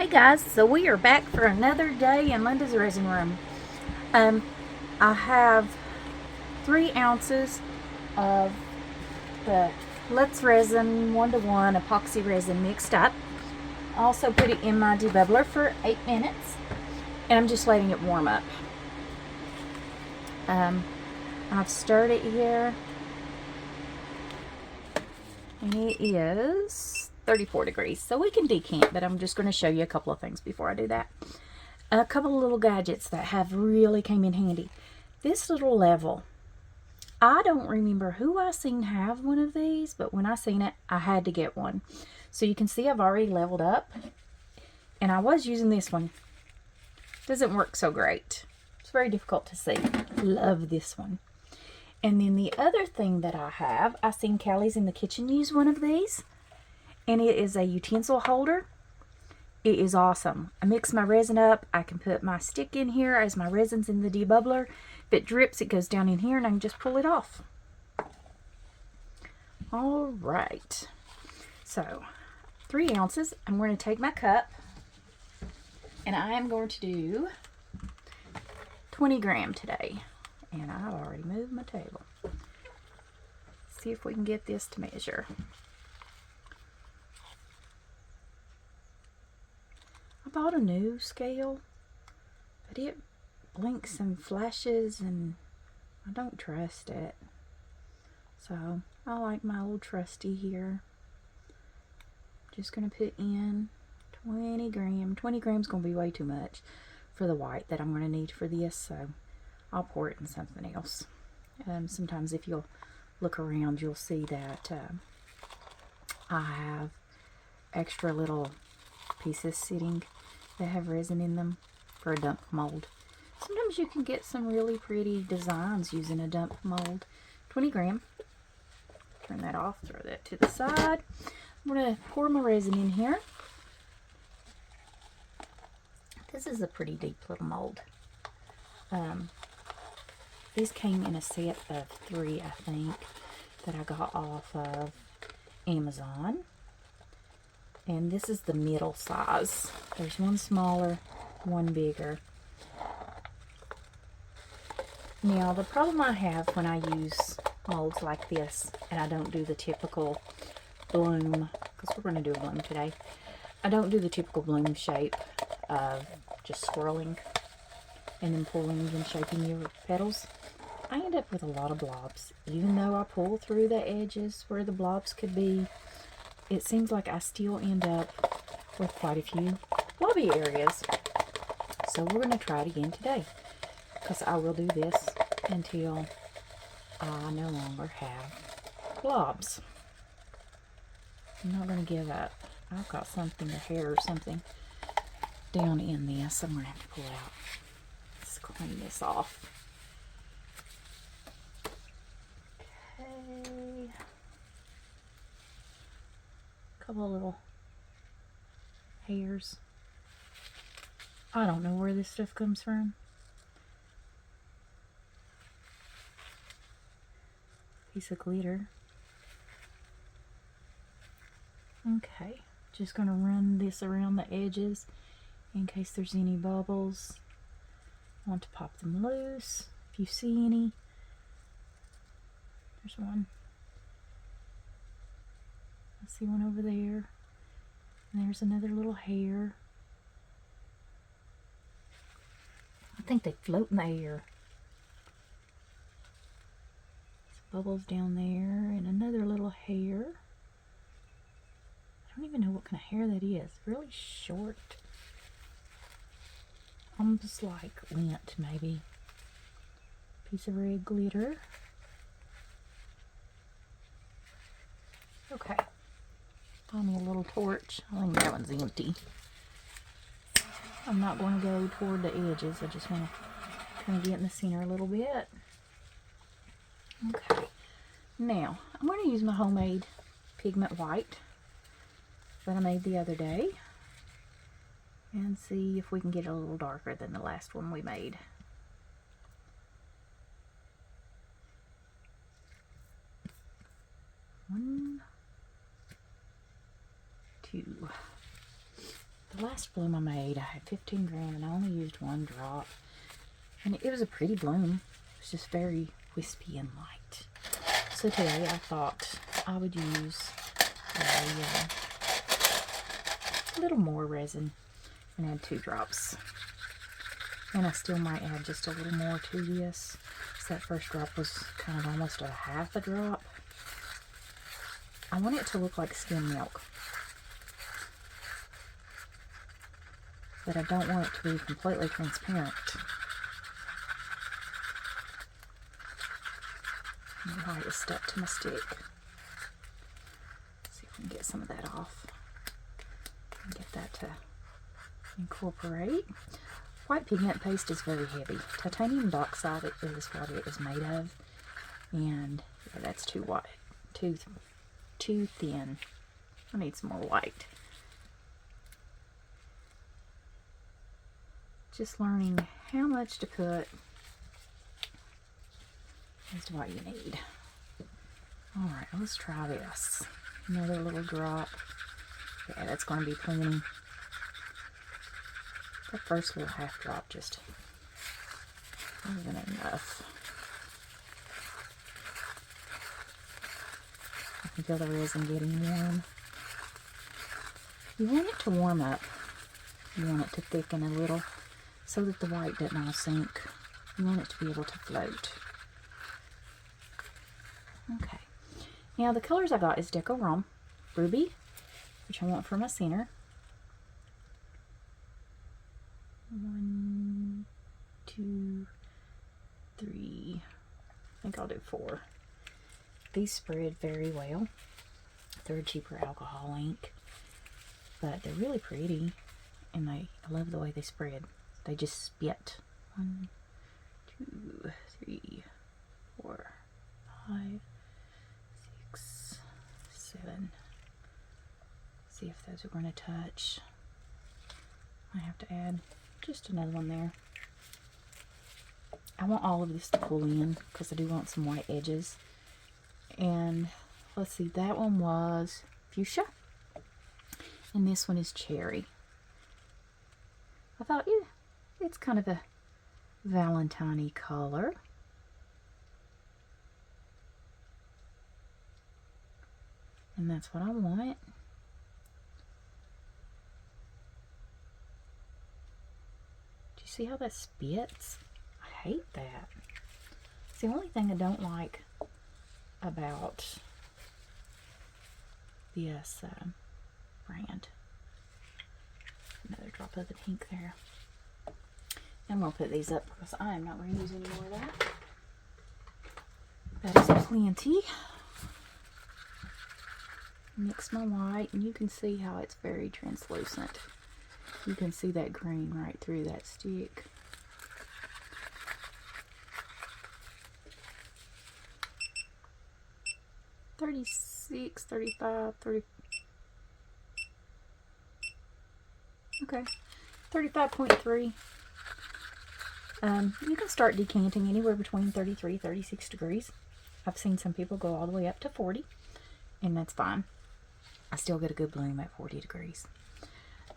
Hey guys, so we are back for another day in Linda's resin room. I have 3 ounces of the Let's Resin 1:1 epoxy resin mixed up. I also put it in my debubbler for 8 minutes and I'm just letting it warm up. I've stirred it here and it is 34 degrees, so we can decant, but I'm just going to show you a couple of things before I do that. A couple of little gadgets that have really came in handy. This little level, I don't remember who I seen have one of these, but when I seen it, I had to get one. So you can see I've already leveled up, and I was using this one. Doesn't work so great. It's very difficult to see. Love this one. And then the other thing that I seen Callie's in the kitchen use one of these, and it is a utensil holder. It is awesome. I mix my resin up. I can put my stick in here as my resin's in the debubbler. If it drips, it goes down in here and I can just pull it off. All right. So, 3 ounces. I'm going to take my cup and I am going to do 20 gram today. And I've already moved my table. See if we can get this to measure. I bought a new scale, but it blinks and flashes and I don't trust it. So I like my old trusty here. Just going to put in 20 gram. 20 grams going to be way too much for the white that I'm going to need for this, so I'll pour it in something else. Sometimes if you'll look around, you'll see that I have extra little pieces sitting that have resin in them for a dump mold. Sometimes you can get some really pretty designs using a dump mold. 20 gram. Turn that off, throw that to the side. I'm going to pour my resin in here. This is a pretty deep little mold. These came in a set of 3, I think, that I got off of Amazon. And this is the middle size. There's one smaller, one bigger. Now, the problem I have when I use molds like this, and I don't do the typical bloom, because we're going to do a bloom today, I don't do the typical bloom shape of just swirling and then pulling and shaping your petals. I end up with a lot of blobs. Even though I pull through the edges where the blobs could be, it seems like I still end up with quite a few blobby areas. So we're going to try it again today, because I will do this until I no longer have blobs. I'm not going to give up. I've got something, a hair or something down in this I'm going to have to pull out. Let's clean this off. Okay. Couple of little hairs. I don't know where this stuff comes from. Piece of glitter. Okay, just going to run this around the edges in case there's any bubbles. I want to pop them loose if you see any. There's one. I see one over there. And there's another little hair. I think they float in the air. There's bubbles down there and another little hair. I don't even know what kind of hair that is. Really short. Almost like lint, maybe. Piece of red glitter. Okay. Find me a little torch. I think that one's empty. I'm not going to go toward the edges. I just want to kind of get in the center a little bit. Okay. Now, I'm going to use my homemade pigment white that I made the other day and see if we can get it a little darker than the last one we made. One, two. last bloom I made, I had 15 gram and I only used 1 drop. And it was a pretty bloom. It was just very wispy and light. So today I thought I would use a little more resin and add 2 drops. And I still might add just a little more to this. So that first drop was kind of almost a half a drop. I want it to look like skim milk. But I don't want it to be completely transparent. And the white is stuck to my stick. Let's see if we can get some of that off. And get that to incorporate. White pigment paste is very heavy. Titanium bauxite is what it is made of. And yeah, that's too white. Too thin. I need some more white. Just learning how much to put is what you need. Alright, let's try this. Another little drop. Yeah, that's going to be plenty. The first little half drop just isn't enough. I can feel the resin getting warm. You want it to warm up. You want it to thicken a little so that the white doesn't all sink. You want it to be able to float. Okay. Now the colors I got is Deco Rom, Ruby, which I want for my center. 1, 2, 3. I think I'll do 4. These spread very well. They're a cheaper alcohol ink, but they're really pretty, and I love the way they spread. They just spit. 1, 2, 3, 4, 5, 6, 7. See if those are going to touch. I have to add just another one there. I want all of this to pull in because I do want some white edges. And let's see, that one was fuchsia, and this one is cherry. I thought, yeah, it's kind of a Valentine-y color. And that's what I want. Do you see how that spits? I hate that. It's the only thing I don't like about this brand. Another drop of the pink there. And we'll put these up because I am not going to use any more of that. That is plenty. Mix my white, and you can see how it's very translucent. You can see that green right through that stick. $36, $35, $30. Okay, 35.3. You can start decanting anywhere between 33, 36 degrees. I've seen some people go all the way up to 40, and that's fine. I still get a good bloom at 40 degrees.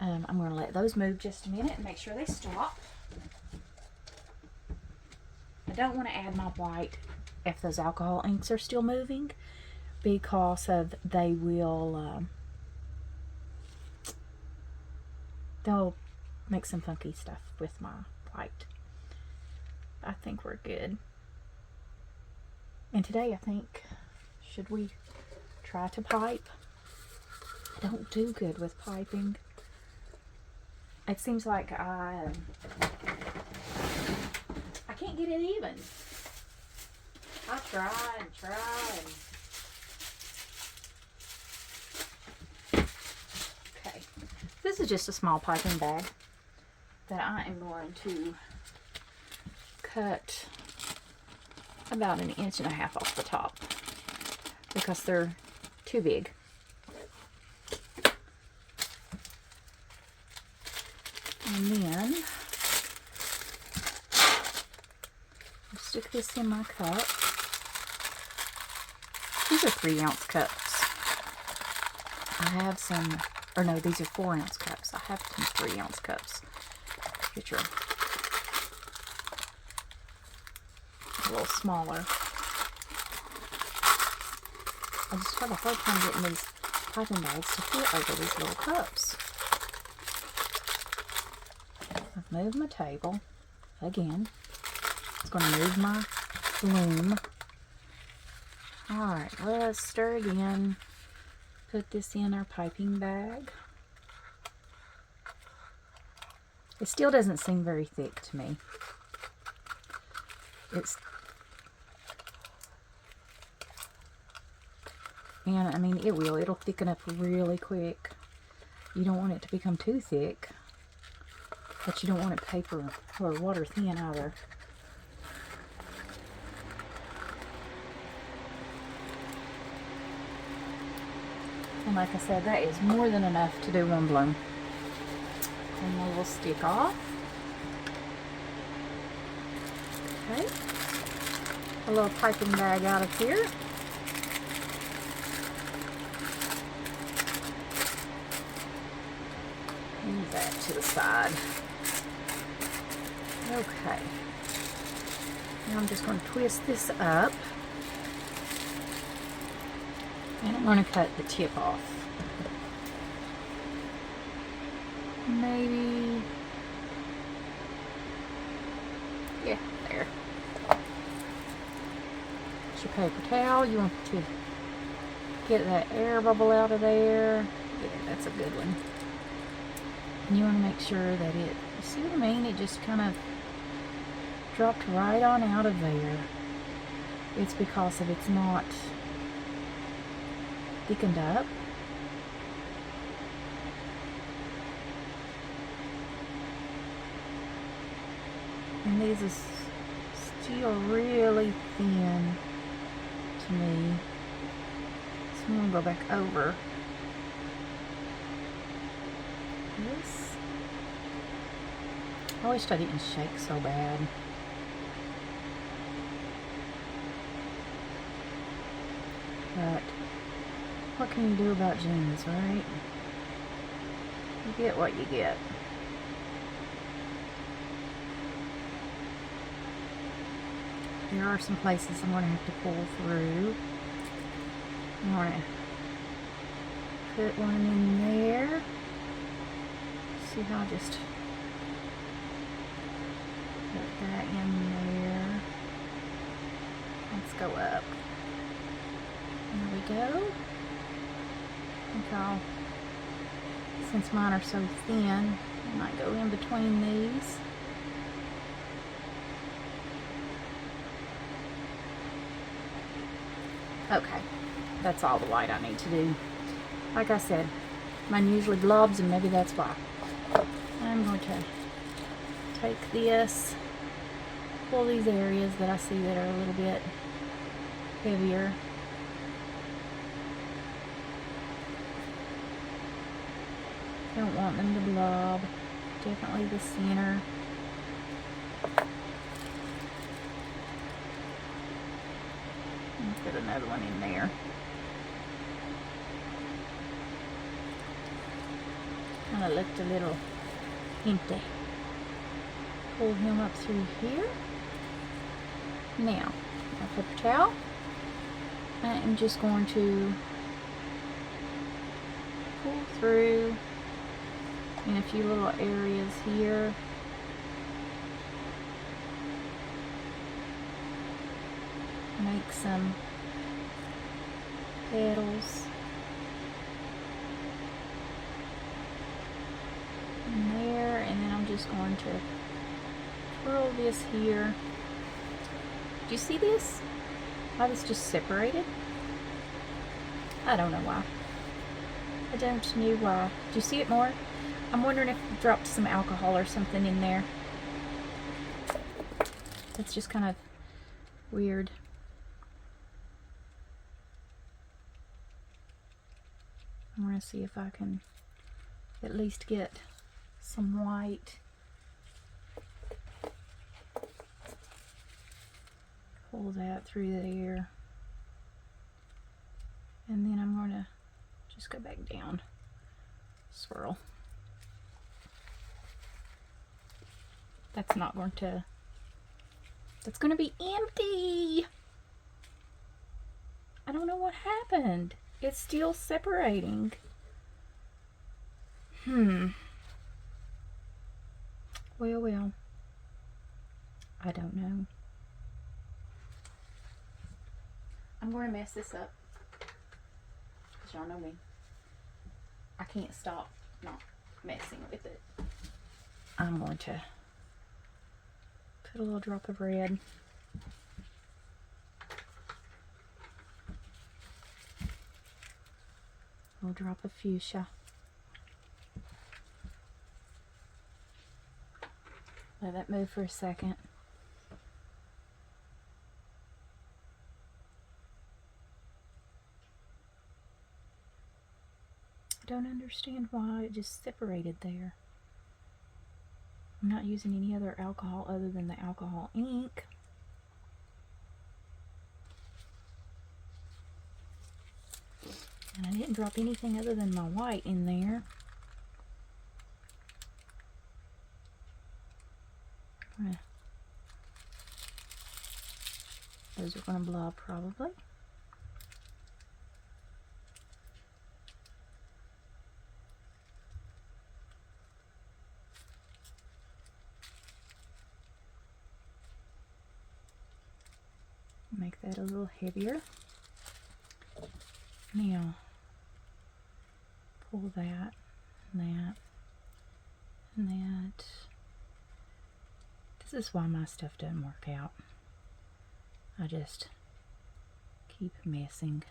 I'm going to let those move just a minute and make sure they stop. I don't want to add my white if those alcohol inks are still moving, because of they will they'll make some funky stuff with my white. I think we're good. And today I think, should we try to pipe? I don't do good with piping. It seems like I can't get it even. I try and try and... Okay. This is just a small piping bag that I am going to cut about 1.5 inches off the top because they're too big. And then I'll stick this in my cup. These are 3-ounce cups. I have some Or no, these are 4-ounce cups. I have some 3-ounce cups. Which are a little smaller. I just have a hard time getting these piping bags to fit over these little cups. I've moved my table again. It's going to move my loom. Alright, let's stir again. Put this in our piping bag. It still doesn't seem very thick to me. And I mean, it'll thicken up really quick. You don't want it to become too thick, but you don't want it paper or water thin either. And like I said, that is more than enough to do one bloom. And we will stick off. Okay. A little piping bag out of here. Move that to the side. Okay. Now I'm just going to twist this up. And I'm going to cut the tip off. Maybe, yeah, there. It's your paper towel. You want to get that air bubble out of there. Yeah, that's a good one. And you want to make sure that you see what I mean? It just kind of dropped right on out of there. It's because of it's not thickened up. And these are still really thin to me. So I'm going to go back over this. I wish I didn't shake so bad. But what can you do about jeans, right? You get what you get. There are some places I'm going to have to pull through. I'm going to put one in there. See how I just put that in there. Let's go up. There we go. I think I'll, since mine are so thin, I might go in between these. Okay, that's all the white I need to do. Like I said, mine usually blobs, and maybe that's why. I'm going to take this, pull these areas that I see that are a little bit heavier. Don't want them to blob. Definitely the center. Put another one in there. Kind of looked a little empty. Pull him up through here. Now, my paper towel. I am just going to pull through in a few little areas here. Make some petals in there, and then I'm just going to twirl this here. Do you see this? How this just separated? I don't know why. I don't know why. Do you see it more? I'm wondering if I dropped some alcohol or something in there. That's just kind of weird. I'm going to see if I can at least get some white. Pull that through there. And then I'm going to just go back down. swirl. That's not going to, that's going to be empty. I don't know what happened. It's still separating. Well, I don't know. I'm going to mess this up. Because y'all know me. I can't stop not messing with it. I'm going to put a little drop of red. A little drop of fuchsia. Let that move for a second. I don't understand why it just separated there. I'm not using any other alcohol other than the alcohol ink. And I didn't drop anything other than my white in there. Those are going to blow up probably. Make that a little heavier. Now, pull that, and that. This is why my stuff doesn't work out. I just keep messing.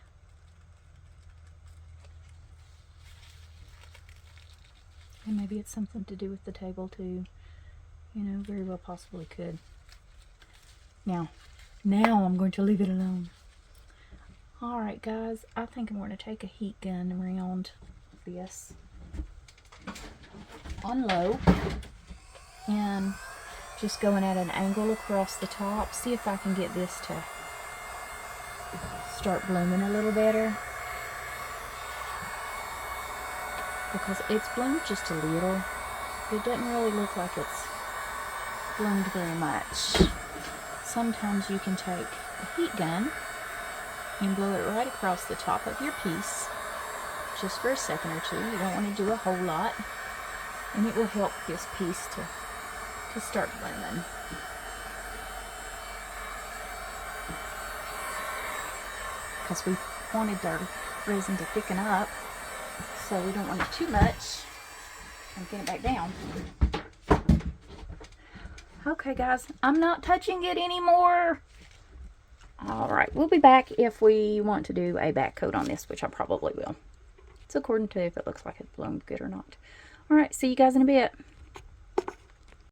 And maybe it's something to do with the table too. You know, very well possibly could. Now I'm going to leave it alone. Alright guys, I think I'm going to take a heat gun around this on low and just going at an angle across the top. See if I can get this to start blooming a little better. Because it's bloomed just a little. It doesn't really look like it's bloomed very much. Sometimes you can take a heat gun and blow it right across the top of your piece just for a second or two. You don't want to do a whole lot, and it will help this piece to start blooming. Because we wanted our resin to thicken up, so we don't want it too much. And get it back down. Okay guys, I'm not touching it anymore. Alright, we'll be back if we want to do a back coat on this, which I probably will. It's according to if it looks like it's bloomed good or not. Alright, see you guys in a bit.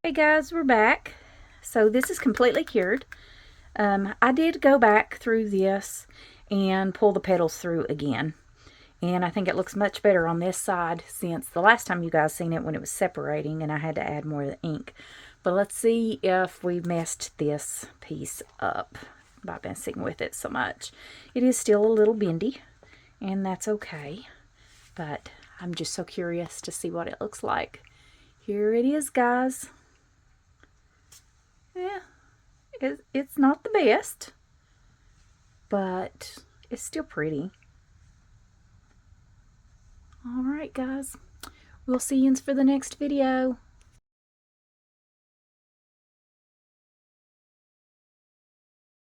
Hey guys, we're back. So this is completely cured. I did go back through this and pull the petals through again. And I think it looks much better on this side since the last time you guys seen it when it was separating and I had to add more of the ink. But let's see if we messed this piece up by messing with it so much. It is still a little bendy, and that's okay. But I'm just so curious to see what it looks like. Here it is, guys. Yeah, it's not the best, but it's still pretty. Alright, guys. We'll see you for the next video.